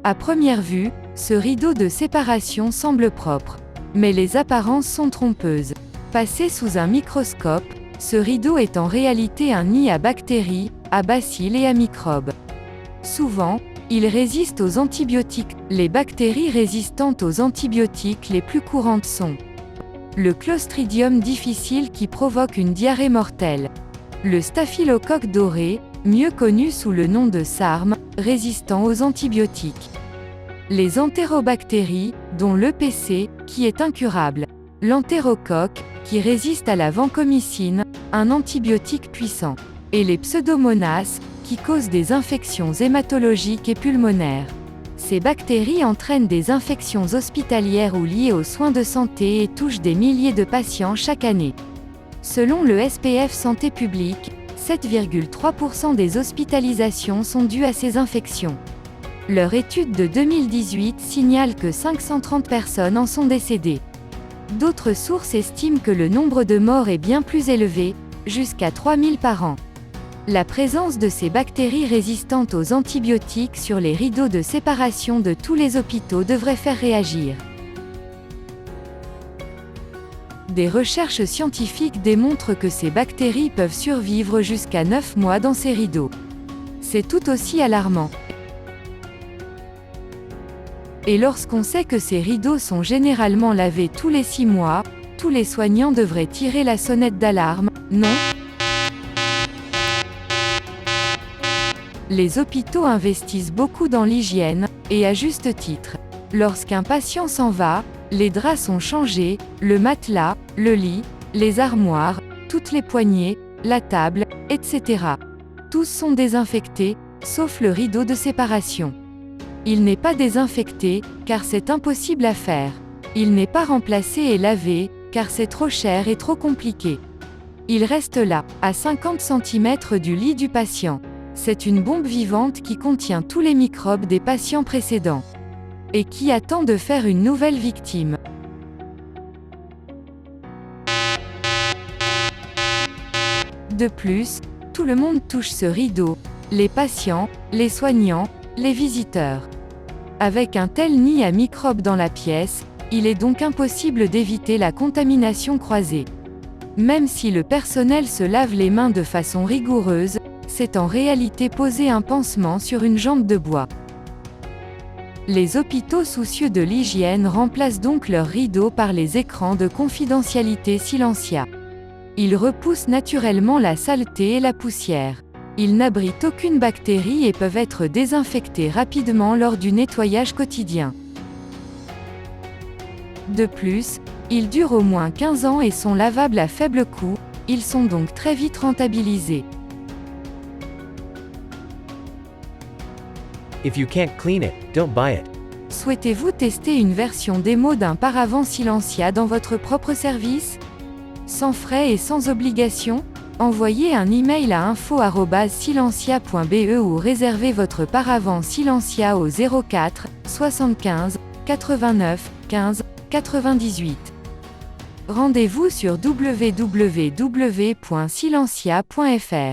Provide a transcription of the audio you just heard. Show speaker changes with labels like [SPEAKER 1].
[SPEAKER 1] À première vue, ce rideau de séparation semble propre. Mais les apparences sont trompeuses. Passé sous un microscope, ce rideau est en réalité un nid à bactéries, à bacilles et à microbes. Souvent, il résiste aux antibiotiques. Les bactéries résistantes aux antibiotiques les plus courantes sont le Clostridium difficile qui provoque une diarrhée mortelle, le staphylocoque doré, mieux connu sous le nom de SARM, résistant aux antibiotiques, les entérobactéries, dont l'EPC, qui est incurable, l'entérocoque, qui résiste à la vancomycine, un antibiotique puissant, et les pseudomonas, qui causent des infections hématologiques et pulmonaires. Ces bactéries entraînent des infections hospitalières ou liées aux soins de santé et touchent des milliers de patients chaque année. Selon le SPF Santé publique, 7,3% des hospitalisations sont dues à ces infections. Leur étude de 2018 signale que 530 personnes en sont décédées. D'autres sources estiment que le nombre de morts est bien plus élevé, jusqu'à 3000 par an. La présence de ces bactéries résistantes aux antibiotiques sur les rideaux de séparation de tous les hôpitaux devrait faire réagir. Des recherches scientifiques démontrent que ces bactéries peuvent survivre jusqu'à 9 mois dans ces rideaux. C'est tout aussi alarmant. Et lorsqu'on sait que ces rideaux sont généralement lavés tous les 6 mois, tous les soignants devraient tirer la sonnette d'alarme, non ? Les hôpitaux investissent beaucoup dans l'hygiène, et à juste titre. Lorsqu'un patient s'en va, les draps sont changés, le matelas, le lit, les armoires, toutes les poignées, la table, etc. Tous sont désinfectés, sauf le rideau de séparation. Il n'est pas désinfecté, car c'est impossible à faire. Il n'est pas remplacé et lavé, car c'est trop cher et trop compliqué. Il reste là, à 50 cm du lit du patient. C'est une bombe vivante qui contient tous les microbes des patients précédents. Et qui attend de faire une nouvelle victime. De plus, tout le monde touche ce rideau, les patients, les soignants, les visiteurs. Avec un tel nid à microbes dans la pièce, il est donc impossible d'éviter la contamination croisée. Même si le personnel se lave les mains de façon rigoureuse, c'est en réalité poser un pansement sur une jambe de bois. Les hôpitaux soucieux de l'hygiène remplacent donc leurs rideaux par les écrans de confidentialité Silencia. Ils repoussent naturellement la saleté et la poussière. Ils n'abritent aucune bactérie et peuvent être désinfectés rapidement lors du nettoyage quotidien. De plus, ils durent au moins 15 ans et sont lavables à faible coût, ils sont donc très vite rentabilisés.
[SPEAKER 2] If you can't clean it, don't buy it.
[SPEAKER 1] Souhaitez-vous tester une version démo d'un paravent Silencia dans votre propre service ? Sans frais et sans obligation ? Envoyez un email à info@silencia.be ou réservez votre paravent Silencia au 04 75 89 15 98. Rendez-vous sur www.silencia.fr.